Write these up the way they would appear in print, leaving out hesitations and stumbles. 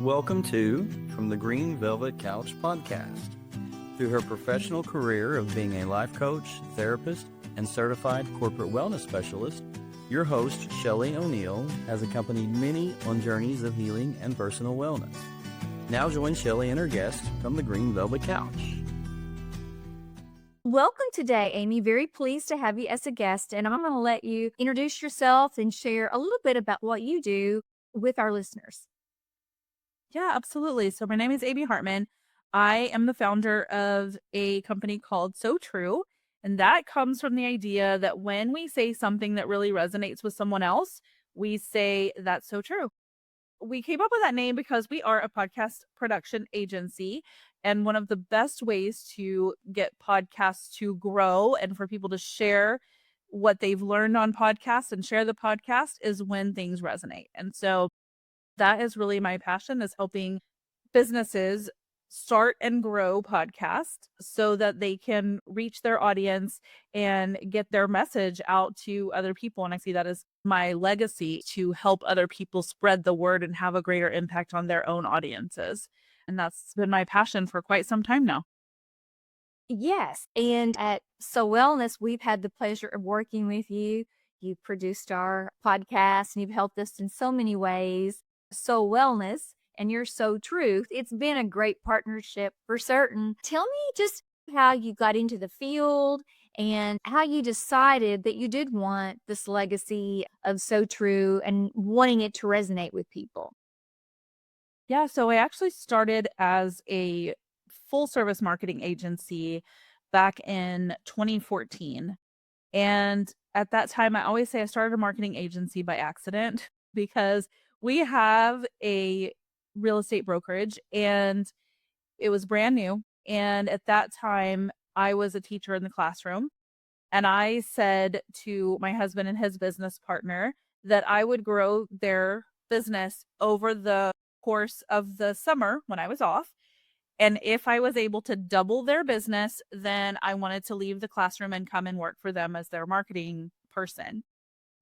Welcome to From the Green Velvet Couch podcast. Through her professional career of being a life coach, therapist, and certified corporate wellness specialist, your host, Shelley O'Neill, has accompanied many on journeys of healing and personal wellness. Now join Shelley and her guest from the Green Velvet Couch. Welcome today, Amy. Very pleased to have you as a guest, and I'm going to let you introduce yourself and share a little bit about what you do with our listeners. Yeah, absolutely. So my name is Amy Hartmann. I am the founder of a company called SoTrue, and that comes from the idea that when we say something that really resonates with someone else, we say that's so true. We came up with that name because we are a podcast production agency, and one of the best ways to get podcasts to grow and for people to share what they've learned on podcasts and share the podcast is when things resonate. And so that is really my passion, is helping businesses start and grow podcasts so that they can reach their audience and get their message out to other people. And I see that as my legacy, to help other people spread the word and have a greater impact on their own audiences. And that's been my passion for quite some time now. Yes, and at So Wellness, we've had the pleasure of working with you. You produced our podcast and you've helped us in so many ways. So Wellness and you're So Truth. It's been a great partnership for certain. Tell me just how you got into the field and how you decided that you did want this legacy of So True and wanting it to resonate with people. Yeah, so I actually started as a full service marketing agency back in 2014. And at that time, I always say I started a marketing agency by accident because we have a real estate brokerage and it was brand new. And at that time, I was a teacher in the classroom. And I said to my husband and his business partner that I would grow their business over the course of the summer when I was off. And if I was able to double their business, then I wanted to leave the classroom and come and work for them as their marketing person.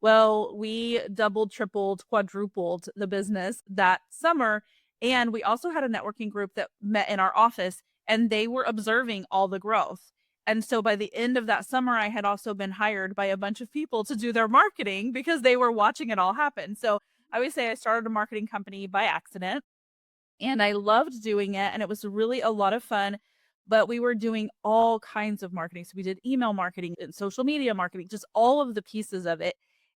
Well, we doubled, tripled, quadrupled the business that summer. And we also had a networking group that met in our office, and they were observing all the growth. And so by the end of that summer, I had also been hired by a bunch of people to do their marketing because they were watching it all happen. So I always say I started a marketing company by accident, and I loved doing it, and it was really a lot of fun. But we were doing all kinds of marketing. So we did email marketing and social media marketing, just all of the pieces of it.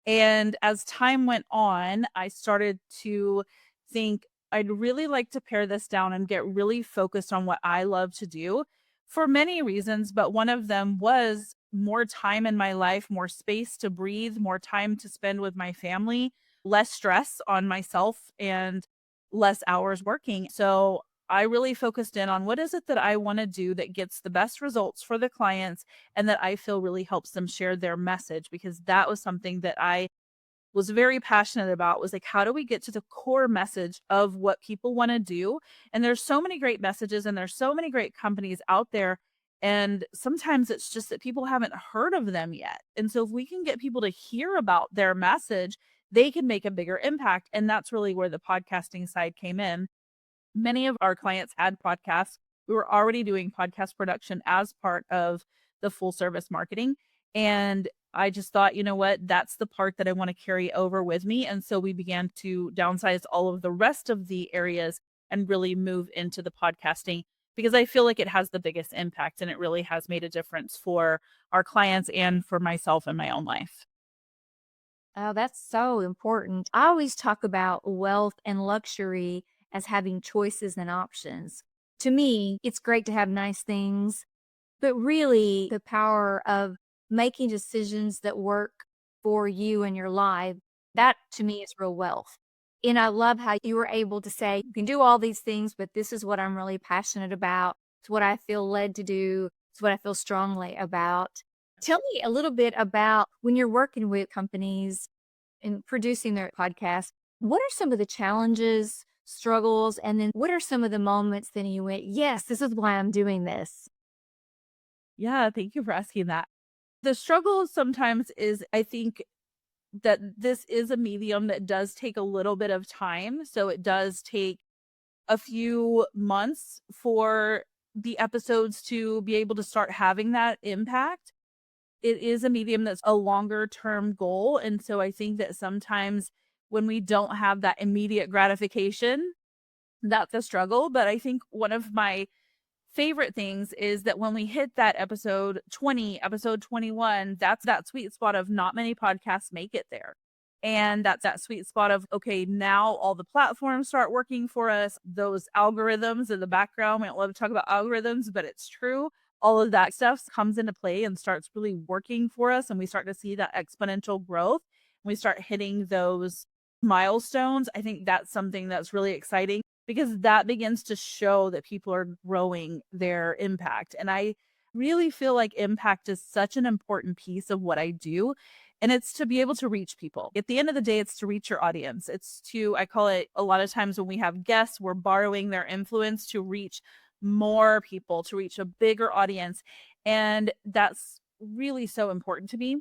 And as time went on, I started to think I'd really like to pare this down and get really focused on what I love to do for many reasons. But one of them was more time in my life, more space to breathe, more time to spend with my family, less stress on myself, and less hours working. So I really focused in on what is it that I want to do that gets the best results for the clients and that I feel really helps them share their message, because that was something that I was very passionate about, was like, how do we get to the core message of what people want to do? And there's so many great messages and there's so many great companies out there. And sometimes it's just that people haven't heard of them yet. And so if we can get people to hear about their message, they can make a bigger impact. And that's really where the podcasting side came in. Many of our clients had podcasts. We were already doing podcast production as part of the full service marketing. And I just thought, you know what, that's the part that I want to carry over with me. And so we began to downsize all of the rest of the areas and really move into the podcasting, because I feel like it has the biggest impact and it really has made a difference for our clients and for myself in my own life. Oh, that's so important. I always talk about wealth and luxury as having choices and options. To me, it's great to have nice things, but really the power of making decisions that work for you and your life, that to me is real wealth. And I love how you were able to say, you can do all these things, but this is what I'm really passionate about. It's what I feel led to do. It's what I feel strongly about. Tell me a little bit about when you're working with companies and producing their podcast, what are some of the challenges, struggles, and then what are some of the moments that you went, yes, this is why I'm doing this? Yeah, thank you for asking that. The struggle sometimes is, I think, that this is a medium that does take a little bit of time. So it does take a few months for the episodes to be able to start having that impact. It is a medium that's a longer term goal. And so I think that sometimes when we don't have that immediate gratification, that's a struggle. But I think one of my favorite things is that when we hit that episode 20, episode 21, that's that sweet spot of not many podcasts make it there. And that's that sweet spot of, okay, now all the platforms start working for us. Those algorithms in the background, we don't love to talk about algorithms, but it's true. All of that stuff comes into play and starts really working for us. And we start to see that exponential growth. We start hitting those milestones. I think that's something that's really exciting because that begins to show that people are growing their impact. And I really feel like impact is such an important piece of what I do. And it's to be able to reach people. At the end of the day, it's to reach your audience. It's to, I call it a lot of times when we have guests, we're borrowing their influence to reach more people, to reach a bigger audience. And that's really so important to me.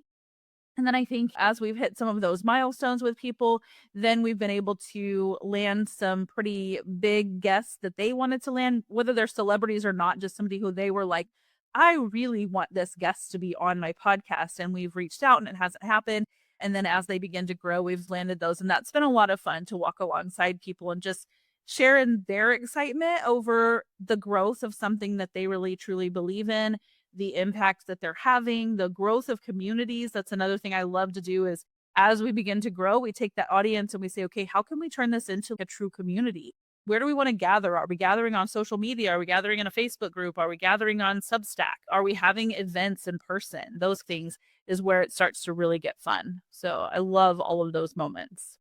And then I think as we've hit some of those milestones with people, then we've been able to land some pretty big guests that they wanted to land, whether they're celebrities or not, just somebody who they were like, I really want this guest to be on my podcast. And we've reached out and it hasn't happened. And then as they begin to grow, we've landed those. And that's been a lot of fun to walk alongside people and just share in their excitement over the growth of something that they really truly believe in, the impact that they're having, the growth of communities. That's another thing I love to do is as we begin to grow, we take that audience and we say, okay, how can we turn this into a true community? Where do we want to gather? Are we gathering on social media? Are we gathering in a Facebook group? Are we gathering on Substack? Are we having events in person? Those things is where it starts to really get fun. So I love all of those moments.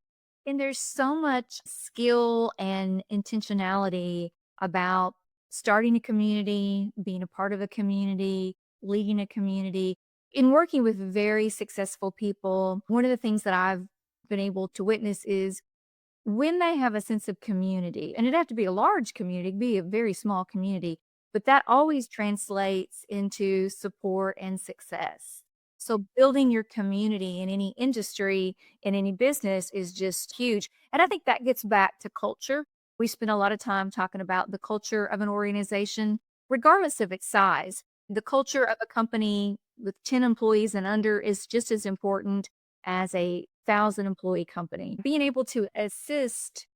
And there's so much skill and intentionality about starting a community, being a part of a community, leading a community. In working with very successful people, one of the things that I've been able to witness is when they have a sense of community, and it'd have to be a large community, it could be a very small community, but that always translates into support and success. So building your community in any industry, in any business is just huge. And I think that gets back to culture. We spend a lot of time talking about the culture of an organization, regardless of its size. The culture of a company with 10 employees and under is just as important as a 1,000-employee company. Being able to assist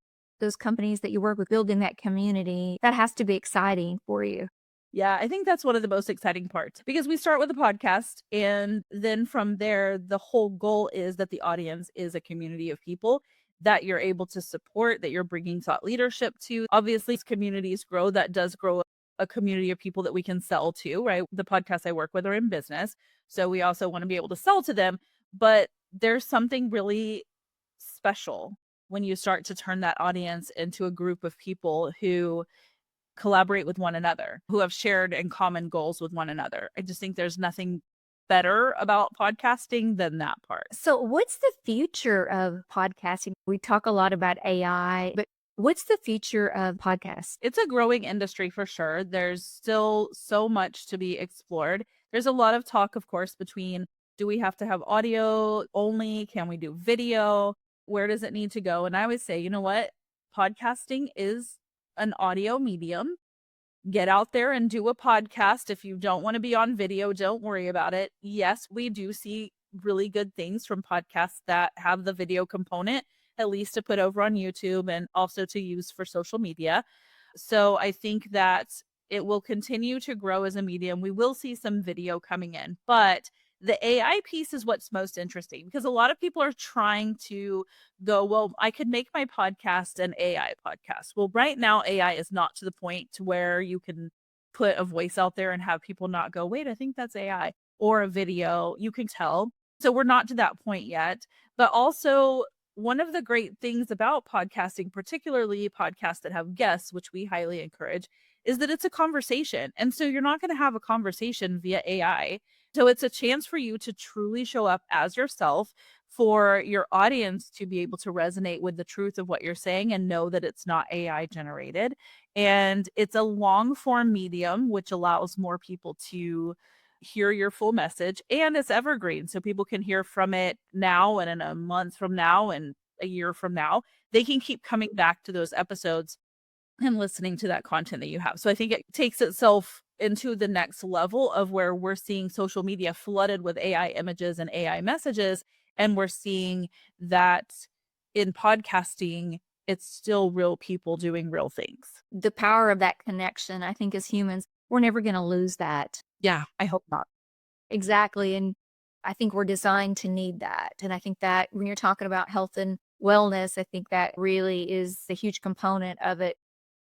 those companies that you work with building that community, that has to be exciting for you. Yeah, I think that's one of the most exciting parts because we start with a podcast and then from there, the whole goal is that the audience is a community of people that you're able to support, that you're bringing thought leadership to. Obviously, as communities grow, that does grow a community of people that we can sell to, right? The podcasts I work with are in business. So we also want to be able to sell to them. But there's something really special when you start to turn that audience into a group of people who collaborate with one another, who have shared and common goals with one another. I just think there's nothing better about podcasting than that part. So, what's the future of podcasting? We talk a lot about AI, but what's the future of podcasts? It's a growing industry for sure. There's still so much to be explored. There's a lot of talk, of course, between do we have to have audio only? Can we do video? Where does it need to go? And I would say, you know what? Podcasting is an audio medium. Get out there and do a podcast. If you don't want to be on video, don't worry about it. Yes, we do see really good things from podcasts that have the video component, at least to put over on YouTube and also to use for social media. So I think that it will continue to grow as a medium. We will see some video coming in, but the AI piece is what's most interesting because a lot of people are trying to go, well, I could make my podcast an AI podcast. Well, right now, AI is not to the point to where you can put a voice out there and have people not go, wait, I think that's AI, or a video. You can tell. So we're not to that point yet. But also, one of the great things about podcasting, particularly podcasts that have guests, which we highly encourage, is that it's a conversation. And so you're not going to have a conversation via AI. So it's a chance for you to truly show up as yourself, for your audience to be able to resonate with the truth of what you're saying and know that it's not AI generated. And it's a long form medium, which allows more people to hear your full message, and it's evergreen. So people can hear from it now and in a month from now and a year from now. They can keep coming back to those episodes and listening to that content that you have. So I think it takes itself into the next level of where we're seeing social media flooded with AI images and AI messages. And we're seeing that in podcasting, it's still real people doing real things. The power of that connection, I think as humans, we're never going to lose that. Yeah, I hope not. Exactly. And I think we're designed to need that. And I think that when you're talking about health and wellness, I think that really is a huge component of it.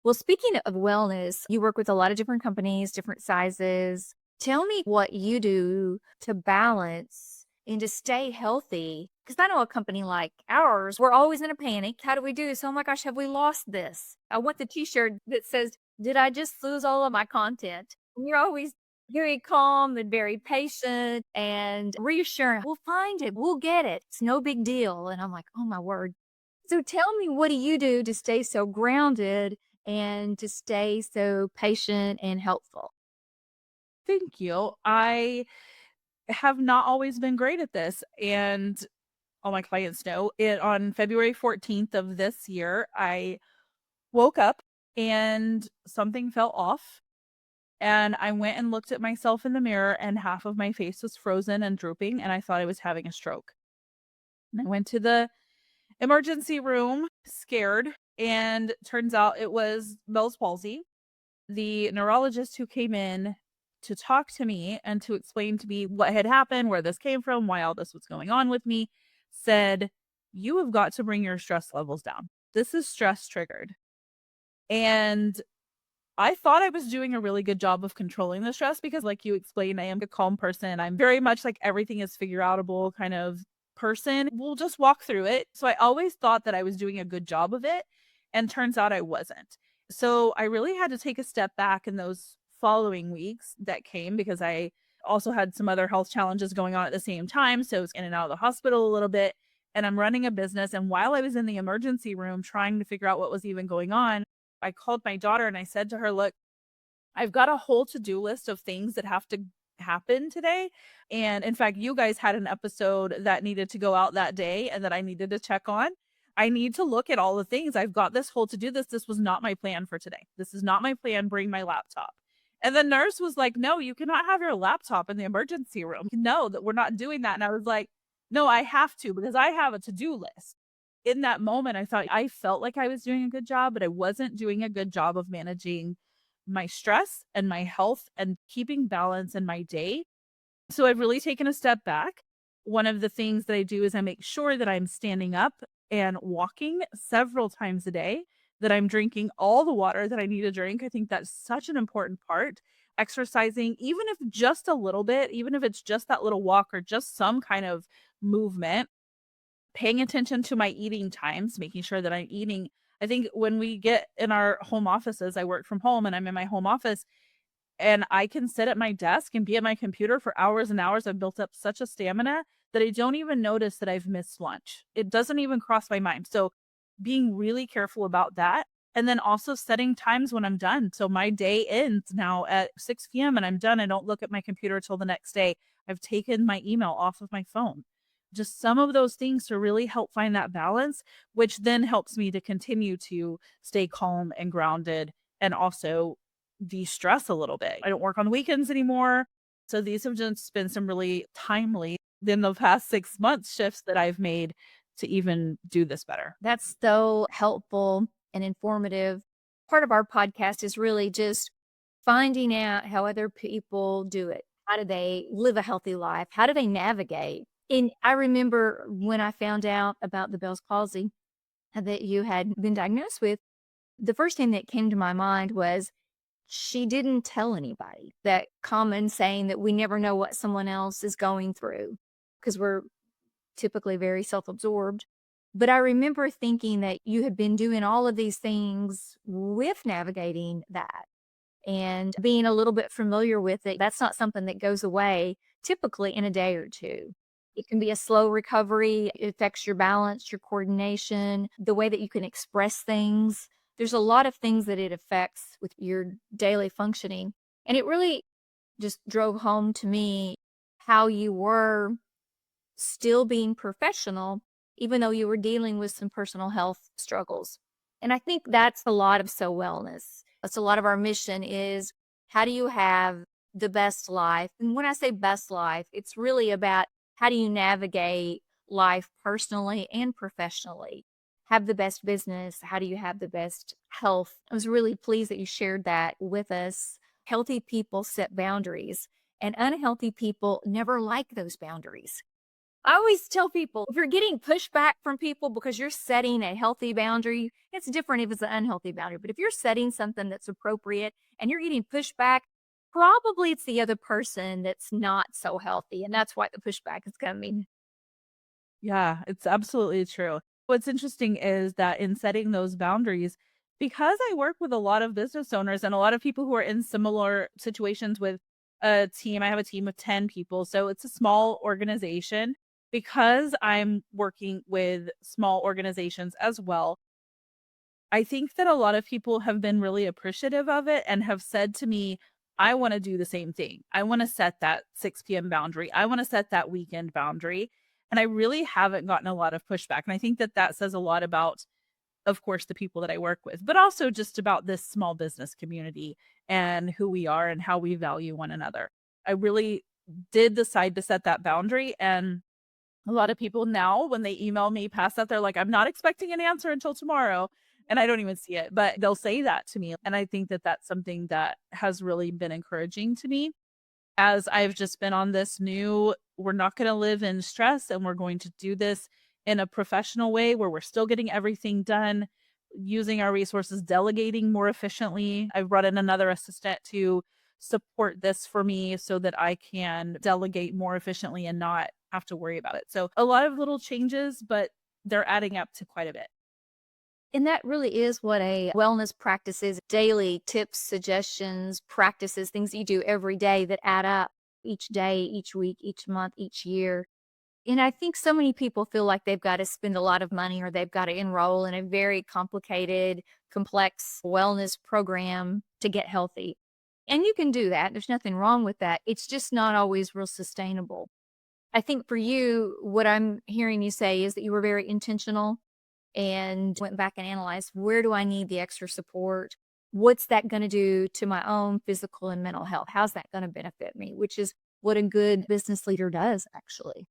Well, speaking of wellness, you work with a lot of different companies, different sizes. Tell me what you do to balance and to stay healthy. Because I know a company like ours, we're always in a panic. How do we do this? Oh my gosh, have we lost this? I want the t-shirt that says, did I just lose all of my content? And you're always very calm and very patient and reassuring. We'll find it. We'll get it. It's no big deal. And I'm like, oh my word. So tell me, what do you do to stay so grounded and to stay so patient and helpful? Thank you. I have not always been great at this. And all my clients know it. On February 14th of this year, I woke up and something fell off. And I went and looked at myself in the mirror, and half of my face was frozen and drooping. And I thought I was having a stroke. And I went to the emergency room scared. And turns out it was Bell's palsy. The neurologist who came in to talk to me and to explain to me what had happened, where this came from, why all this was going on with me, said, "You have got to bring your stress levels down. This is stress triggered." And I thought I was doing a really good job of controlling the stress because, like you explained, I am a calm person. I'm very much like everything is figure outable kind of person. We'll just walk through it. So I always thought that I was doing a good job of it. And turns out I wasn't. So I really had to take a step back in those following weeks that came because I also had some other health challenges going on at the same time. So I was in and out of the hospital a little bit. And I'm running a business. And while I was in the emergency room trying to figure out what was even going on, I called my daughter and I said to her, "Look, I've got a whole to-do list of things that have to happen today. And in fact, you guys had an episode that needed to go out that day and that I needed to check on. I need to look at all the things. I've got this whole to-do list. This was not my plan for today. This is not my plan. Bring my laptop." And the nurse was like, "No, you cannot have your laptop in the emergency room. No, that we're not doing that." And I was like, "No, I have to because I have a to-do list." In that moment, I thought I felt like I was doing a good job, but I wasn't doing a good job of managing my stress and my health and keeping balance in my day. So I've really taken a step back. One of the things that I do is I make sure that I'm standing up and walking several times a day, that I'm drinking all the water that I need to drink. I think that's such an important part. Exercising, even if just a little bit, even if it's just that little walk or just some kind of movement, paying attention to my eating times, making sure that I'm eating. I think when we get in our home offices, I work from home and I'm in my home office and I can sit at my desk and be at my computer for hours and hours. I've built up such a stamina that I don't even notice that I've missed lunch. It doesn't even cross my mind. So being really careful about that. And then also setting times when I'm done. So my day ends now at 6 p.m. and I'm done. I don't look at my computer till the next day. I've taken my email off of my phone. Just some of those things to really help find that balance, which then helps me to continue to stay calm and grounded and also de-stress a little bit. I don't work on the weekends anymore. So these have just been some really timely in the past 6 months shifts that I've made to even do this better. That's so helpful and informative. Part of our podcast is really just finding out how other people do it. How do they live a healthy life? How do they navigate? And I remember when I found out about the Bell's palsy that you had been diagnosed with, the first thing that came to my mind was she didn't tell anybody. That common saying that we never know what someone else is going through because we're typically very self-absorbed. But I remember thinking that you had been doing all of these things with navigating that and being a little bit familiar with it. That's not something that goes away typically in a day or two. It can be a slow recovery. It affects your balance, your coordination, the way that you can express things. There's a lot of things that it affects with your daily functioning. And it really just drove home to me how you were still being professional, even though you were dealing with some personal health struggles. And I think that's a lot of So Wellness. That's a lot of our mission is how do you have the best life? And when I say best life, it's really about how do you navigate life personally and professionally? Have the best business? How do you have the best health? I was really pleased that you shared that with us. Healthy people set boundaries, and unhealthy people never like those boundaries. I always tell people if you're getting pushback from people because you're setting a healthy boundary, it's different if it's an unhealthy boundary. But if you're setting something that's appropriate and you're getting pushback, probably it's the other person that's not so healthy. And that's why the pushback is coming. Yeah, it's absolutely true. What's interesting is that in setting those boundaries, because I work with a lot of business owners and a lot of people who are in similar situations with a team, I have a team of 10 people. So it's a small organization. Because I'm working with small organizations as well, I think that a lot of people have been really appreciative of it and have said to me, I want to do the same thing. I want to set that 6 p.m. boundary. I want to set that weekend boundary. And I really haven't gotten a lot of pushback. And I think that that says a lot about, of course, the people that I work with, but also just about this small business community and who we are and how we value one another. I really did decide to set that boundary. And a lot of people now, when they email me past that, they're like, I'm not expecting an answer until tomorrow. And I don't even see it, but they'll say that to me. And I think that that's something that has really been encouraging to me as I've just been on this new, we're not going to live in stress and we're going to do this in a professional way where we're still getting everything done, using our resources, delegating more efficiently. I've brought in another assistant to support this for me so that I can delegate more efficiently and not have to worry about it. So a lot of little changes, but they're adding up to quite a bit. And that really is what a wellness practice is, daily tips, suggestions, practices, things that you do every day that add up each day, each week, each month, each year. And I think so many people feel like they've got to spend a lot of money or they've got to enroll in a very complicated, complex wellness program to get healthy. And you can do that. There's nothing wrong with that. It's just not always real sustainable. I think for you, what I'm hearing you say is that you were very intentional and went back and analyzed, where do I need the extra support? What's that going to do to my own physical and mental health? How's that going to benefit me? Which is what a good business leader does, actually.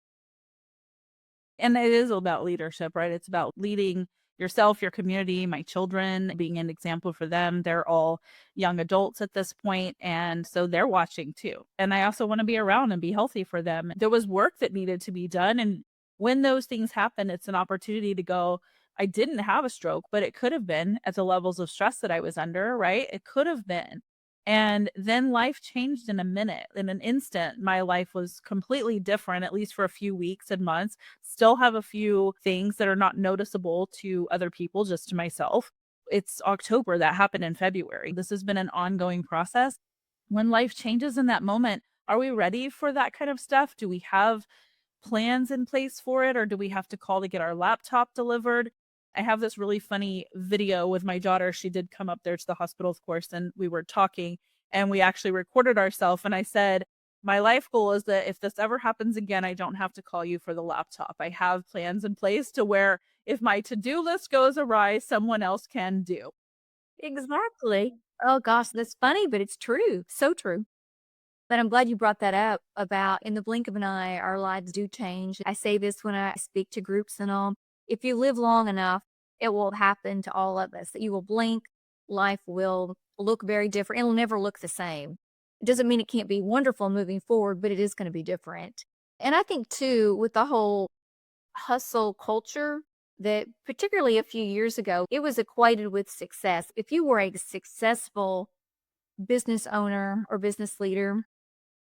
And it is about leadership, right? It's about leading yourself, your community, my children, being an example for them. They're all young adults at this point, and so they're watching too. And I also want to be around and be healthy for them. There was work that needed to be done. And when those things happen, it's an opportunity to go, I didn't have a stroke, but it could have been at the levels of stress that I was under, right? It could have been. And then life changed in a minute, in an instant. My life was completely different, at least for a few weeks and months. Still have a few things that are not noticeable to other people, just to myself. It's October, that happened in February. This has been an ongoing process. When life changes in that moment, are we ready for that kind of stuff? Do we have plans in place for it, or do we have to call to get our laptop delivered? I have this really funny video with my daughter. She did come up there to the hospital, of course, and we were talking and we actually recorded ourselves. And I said, my life goal is that if this ever happens again, I don't have to call you for the laptop. I have plans in place to where if my to-do list goes awry, someone else can do. Exactly. Oh gosh, that's funny, but it's true. So true. But I'm glad you brought that up about in the blink of an eye, our lives do change. I say this when I speak to groups and all. If you live long enough, it will happen to all of us that you will blink, life will look very different. It'll never look the same. It doesn't mean it can't be wonderful moving forward, but it is going to be different. And I think too, with the whole hustle culture, that particularly a few years ago, it was equated with success. If you were a successful business owner or business leader,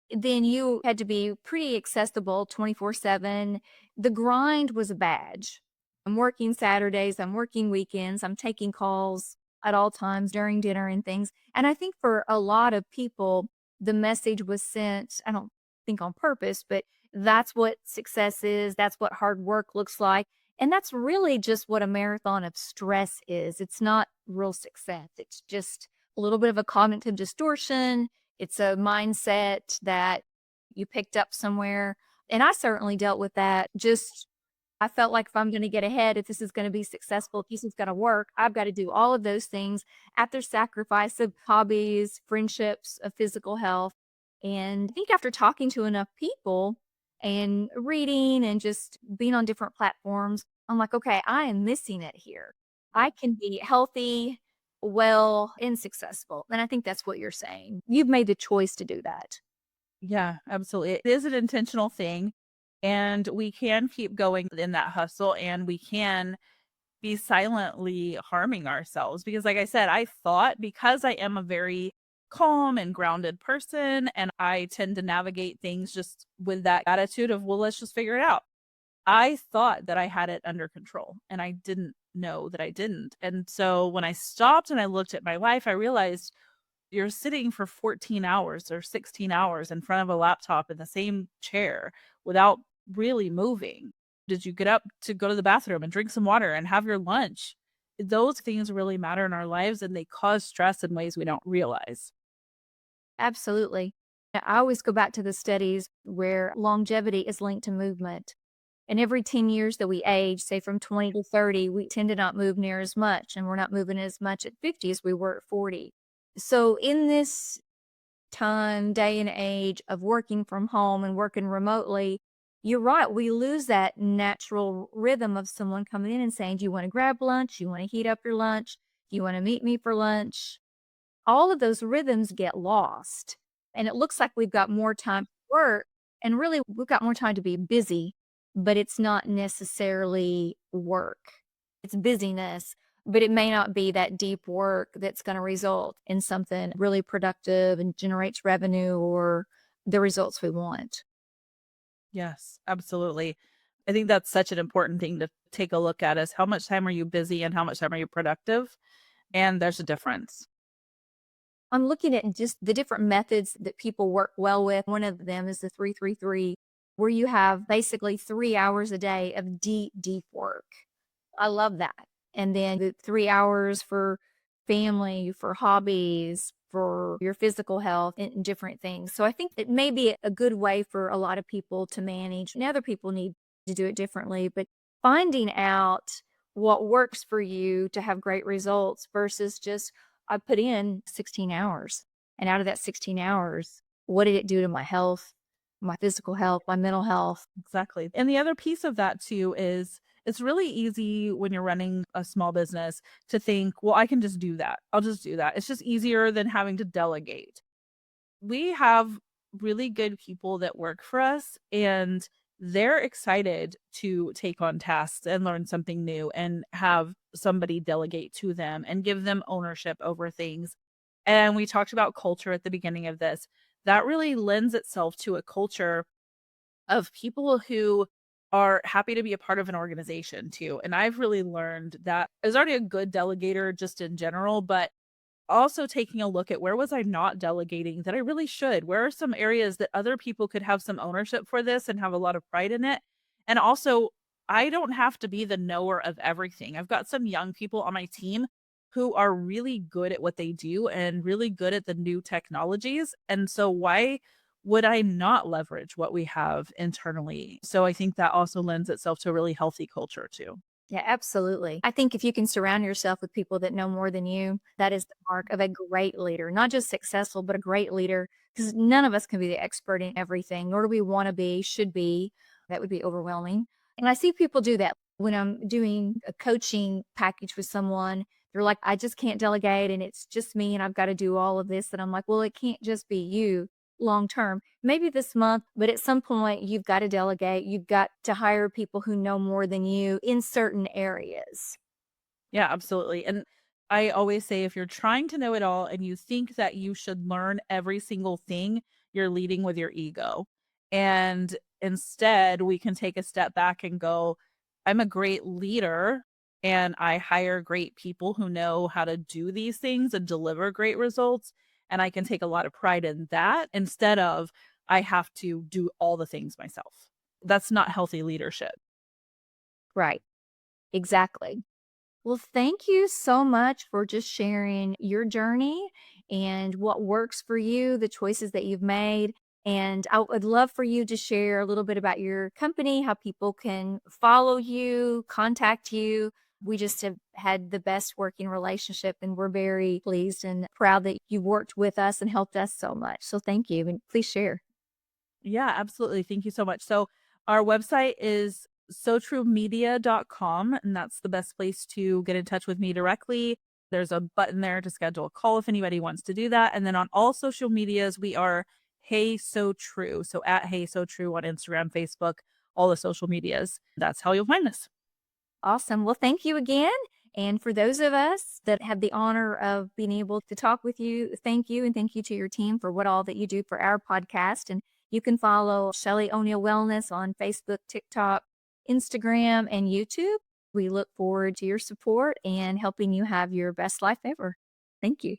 then you had to be pretty accessible 24/7. The grind was a badge. I'm working Saturdays, I'm working weekends, I'm taking calls at all times during dinner and things. And I think for a lot of people, the message was sent, I don't think on purpose, but that's what success is, that's what hard work looks like. And that's really just what a marathon of stress is. It's not real success. It's just a little bit of a cognitive distortion. It's a mindset that you picked up somewhere. And I certainly dealt with that just I felt like if I'm going to get ahead, if this is going to be successful, if this is going to work, I've got to do all of those things at the sacrifice of hobbies, friendships, of physical health. And I think after talking to enough people and reading and just being on different platforms, I'm like, okay, I am missing it here. I can be healthy, well, and successful. And I think that's what you're saying. You've made the choice to do that. Yeah, absolutely. It is an intentional thing, and we can keep going in that hustle, and we can be silently harming ourselves because, like I said, I thought because I am a very calm and grounded person and I tend to navigate things just with that attitude of, well, let's just figure it out. I thought that I had it under control and I didn't know that I didn't. And so when I stopped and I looked at my life, I realized you're sitting for 14 hours or 16 hours in front of a laptop in the same chair without really moving. Did you get up to go to the bathroom and drink some water and have your lunch? Those things really matter in our lives and they cause stress in ways we don't realize. Absolutely. I always go back to the studies where longevity is linked to movement. And every 10 years that we age, say from 20 to 30, we tend to not move near as much. And we're not moving as much at 50 as we were at 40. So, in this time, day and age of working from home and working remotely, you're right. We lose that natural rhythm of someone coming in and saying, do you want to grab lunch? You want to heat up your lunch? Do you want to meet me for lunch? All of those rhythms get lost. And it looks like we've got more time to work. And really, we've got more time to be busy, but it's not necessarily work. It's busyness, but it may not be that deep work that's going to result in something really productive and generates revenue or the results we want. Yes, absolutely. I think that's such an important thing to take a look at is how much time are you busy and how much time are you productive? And there's a difference. I'm looking at just the different methods that people work well with. One of them is the 333, where you have basically 3 hours a day of deep, deep work. I love that. And then the 3 hours for family, for hobbies, for your physical health and different things. So I think it may be a good way for a lot of people to manage, and other people need to do it differently. But finding out what works for you to have great results versus just, I put in 16 hours. And out of that 16 hours, what did it do to my health, my physical health, my mental health? Exactly. And the other piece of that too is it's really easy when you're running a small business to think, well, I can just do that. I'll just do that. It's just easier than having to delegate. We have really good people that work for us and they're excited to take on tasks and learn something new and have somebody delegate to them and give them ownership over things. And we talked about culture at the beginning of this. That really lends itself to a culture of people who are happy to be a part of an organization too. And I've really learned that I was already a good delegator just in general, but also taking a look at where was I not delegating that I really should? Where are some areas that other people could have some ownership for this and have a lot of pride in it? And also, I don't have to be the knower of everything. I've got some young people on my team who are really good at what they do and really good at the new technologies. And so, why would I not leverage what we have internally? So, I think that also lends itself to a really healthy culture too. Yeah, absolutely. I think if you can surround yourself with people that know more than you, that is the mark of a great leader, not just successful, but a great leader, because none of us can be the expert in everything, nor do we want to be, should be. That would be overwhelming. And I see people do that when I'm doing a coaching package with someone. They're like, I just can't delegate and it's just me and I've got to do all of this. And I'm like, well, it can't just be you long term. Maybe this month, but at some point you've got to delegate. You've got to hire people who know more than you in certain areas. Yeah, absolutely. And I always say if you're trying to know it all and you think that you should learn every single thing, you're leading with your ego. And instead, we can take a step back and go, I'm a great leader and I hire great people who know how to do these things and deliver great results. And I can take a lot of pride in that instead of I have to do all the things myself. That's not healthy leadership. Right. Exactly. Well, thank you so much for just sharing your journey and what works for you, the choices that you've made. And I would love for you to share a little bit about your company, how people can follow you, contact you. We just have had the best working relationship, and we're very pleased and proud that you worked with us and helped us so much. So thank you. And please share. Yeah, absolutely. Thank you so much. So our website is sotruemedia.com, and that's the best place to get in touch with me directly. There's a button there to schedule a call if anybody wants to do that. And then on all social medias, we are Hey So True. So at Hey So True on Instagram, Facebook, all the social medias. That's how you'll find us. Awesome. Well, thank you again. And for those of us that have the honor of being able to talk with you, thank you. And thank you to your team for what all that you do for our podcast. And you can follow Shelley O'Neill Wellness on Facebook, TikTok, Instagram, and YouTube. We look forward to your support and helping you have your best life ever. Thank you.